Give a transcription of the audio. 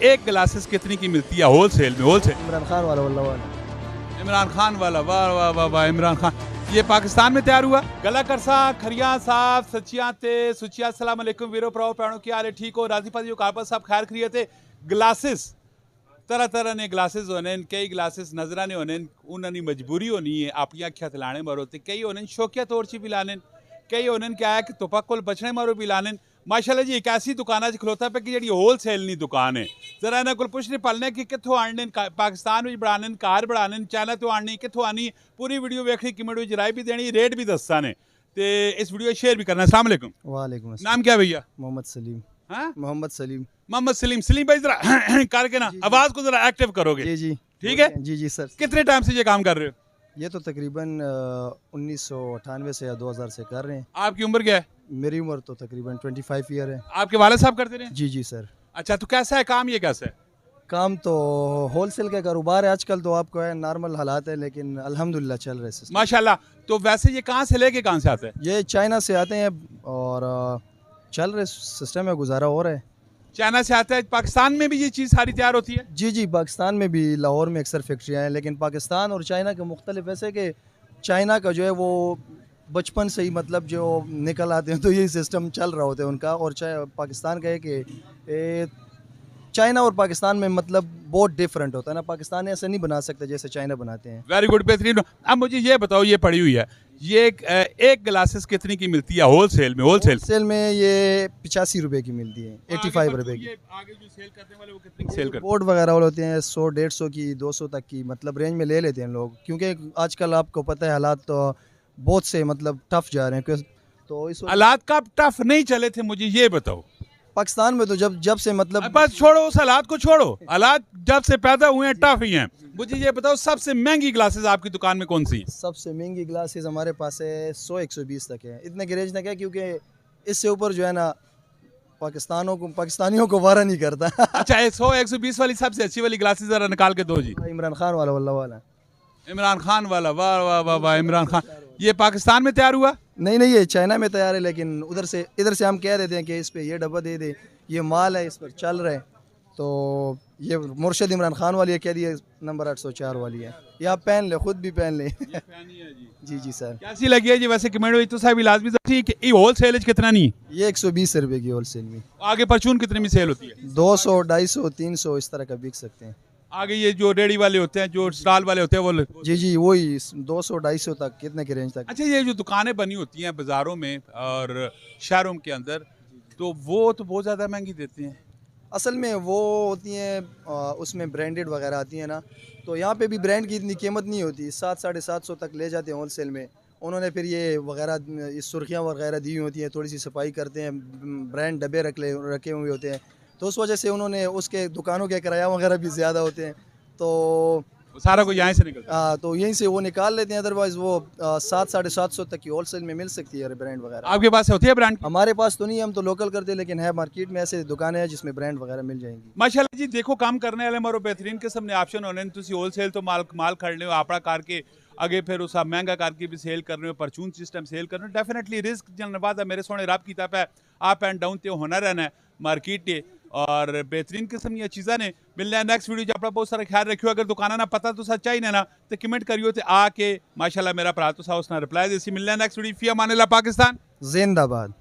एक ग्लासेस कितनी की मिलती है होलसेल में? होलसेल इमरान खान वाला वल्ला वाला। इमरान खान वाला, वाह वाह वाह वाह, इमरान खान। ये पाकिस्तान में तैयार हुआ। गला करसा खरिया साहब सचिया ते सुचिया अस्सलाम वालेकुम वीरो प्राओ पैणो की हाल है? ठीक हो? राजी पाजी कारपर साहब खैर खरीते। ग्लासेस तरह तरह ने ग्लासेस होने, कई ग्लासेस नजर ने होने, उन्होंने मजबूरी होनी है अपनी अखियां तलाने मारो, कई होने शौकिया तौर से भी लाने, कई होने क्या है कि तुपक बचने मारो भी लाने। माशाल्लाह जी एक ऐसी दुकान च खलोता पे कि जी होलसेल नी दुकान है। जरा इन्होंने को पुछने पलने कि कितों आने, पाकिस्तान में बनाने, कार बनाने, चाइना तो आनी, कितों आनी। पूरी वीडियो वेखनी, कमेंट में राय भी देनी, रेट भी दसता ने, ते इस वीडियो शेयर भी करना। अस्सलाम वालेकुम। वालेकुम अस्सलाम। नाम क्या भैया? मोहम्मद सलीम। हाँ, मोहम्मद सलीम। मोहम्मद सलीम। सलीम भाई जरा करके ना आवाज को जरा एक्टिव करोगे? जी जी ठीक है जी जी सर। कितने टाइम से ये काम कर रहे हो? ये तो तकरीबन 1998 से या 2000 से कर रहे हैं। आपकी उम्र क्या है? मेरी उम्र तो तकरीबन 25 ईयर है। आपके वाले साहब करते रहे? जी जी सर। अच्छा, तो कैसा है काम? ये कैसा है काम? तो होलसेल का कारोबार है आजकल, तो आपको है नॉर्मल हालात है, लेकिन अल्हम्दुलिल्लाह चल रहे हैं। माशाल्लाह। तो वैसे ये कहाँ से लेके कहाँ से आता है? ये चाइना से आते हैं और चल रहे सिस्टम है, गुजारा हो रहा है। चाइना से आता है। पाकिस्तान में भी ये चीज़ सारी तैयार होती है? जी जी, पाकिस्तान में भी लाहौर में अक्सर फैक्ट्रियाँ हैं, लेकिन पाकिस्तान और चाइना के मुख्तलिफ ऐसे कि चाइना का जो है वो बचपन से ही मतलब जो निकल आते हैं तो यही सिस्टम चल रहा होता है उनका। और पाकिस्तान का है कि चाइना और पाकिस्तान में मतलब बहुत डिफरेंट होता है ना। पाकिस्तान ऐसे नहीं बना सकते जैसे चाइना बनाते हैं। वेरी गुड, बेहतरीन। अब मुझे ये बताओ, ये पड़ी हुई है, ये एक ग्लासेस कितनी की मिलती है होलसेल में? होलसेल में ये 85 रुपए की मिलती है, 85 रुपए की। आगे जो सेल करने वाले वो कितनी की सेल करते बोर्ड वगैरह वाले होते हैं 100-150 की, 200 तक की मतलब रेंज में ले लेते हैं लोग, क्योंकि आजकल आपको पता है हालात तो बहुत से मतलब टफ जा रहे हैं। तो इस हालात कब टफ नहीं चले थे, मुझे ये बताओ। पाकिस्तान में तो जब से मतलब बस छोड़ो उस हालात को, छोड़ो। हालात जब से पैदा हुए हैं टफ ही हैं। मुझे ये बताओ सबसे महंगी ग्लासेस आपकी दुकान में कौन सी है? सबसे महंगी ग्लासेस हमारे पास है 100-120 तक है, इतने की रेंज तक है, क्योंकि इससे ऊपर जो है ना पाकिस्तानियों को वारा नहीं करता। अच्छा, 100-120 वाली सबसे अच्छी वाली ग्लासेस जरा निकाल के दो जी। इमरान खान वाला वल्ला वाला। इमरान खान वाला, वाह वाह वाह वाह, इमरान खान। ये पाकिस्तान में तैयार हुआ? नहीं, ये चाइना में तैयार है, लेकिन इधर से हम कह देते हैं कि इस पे ये डब्बा दे दे, ये माल है, इस पर चल रहा है। तो ये मुर्शद इमरान खान वाली है, कह दिए नंबर 804 वाली है, ये आप पहन ले, खुद भी पहन ले। जी जी सर। कैसी लगी है जी? वैसे कमेंट हुई तो साहब लाजमी ठीक है। होलसेल कितना नहीं? ये 120 रुपए की होलसेल में। आगे परचून कितने में सेल होती है? 200, 250, 300 इस तरह का बिक सकते हैं। आगे ये जो रेडी वाले होते हैं, जो स्टॉल वाले होते हैं, वो जी वही 200-250 तक, कितने की रेंज तक। अच्छा, ये जो दुकानें बनी होती हैं बाज़ारों में और शहरों के अंदर, तो वो तो बहुत ज़्यादा महंगी देते हैं। असल में वो होती हैं उसमें ब्रांडेड वगैरह आती हैं ना, तो यहाँ पे भी ब्रांड की इतनी कीमत नहीं होती, 700-750 तक ले जाते हैं होलसेल में। उन्होंने फिर ये वगैरह ये सुर्खियाँ वगैरह दी होती हैं, थोड़ी सी सफाई करते हैं, ब्रांड डब्बे रखे हुए होते हैं, तो उस वजह से उन्होंने उसके दुकानों के किराया वगैरह भी ज़्यादा होते हैं, तो सारा कुछ यहाँ से निकलता है। तो यहीं से वो निकाल लेते हैं। अदरवाइज़ वो 700-750 तक की होलसेल में मिल सकती है ब्रांड वगैरह। आपके पास होती है ब्रांड? हमारे पास तो नहीं, हम तो लोकल करते हैं, लेकिन है मार्केट में ऐसे दुकानें हैं जिसमें ब्रांड वगैरह मिल जाएंगी। माशाल्लाह जी, देखो काम करने वाले मारो बेहतरीन किस्म ने ऑप्शन होने। तुसी होलसेल तो माल खड़ने हो आपड़ा करके अगे फिर उस महंगा करके भी सेल करने हो, परचून सिस्टम सेल करने हो। डेफिनेटली रिस्क जनने बाद मेरे सोने रब की तप है, अप एंड डाउन तो होना रहना है मार्केट के, और बेहतरीन किस्म ये चीज़ा ने मिलना है। नेक्स्ट वीडियो अपना बहुत सारा ख्याल रखियो। अगर दुकाना ना पता तो सच्चाई ना तो कमेंट करियो, तो आके माशाल्लाह मेरा भरा तो सा उसने रिप्लाई देसी। मिलना है नेक्स्ट वीडियो। फी अमान अल्लाह। पाकिस्तान जिंदाबाद।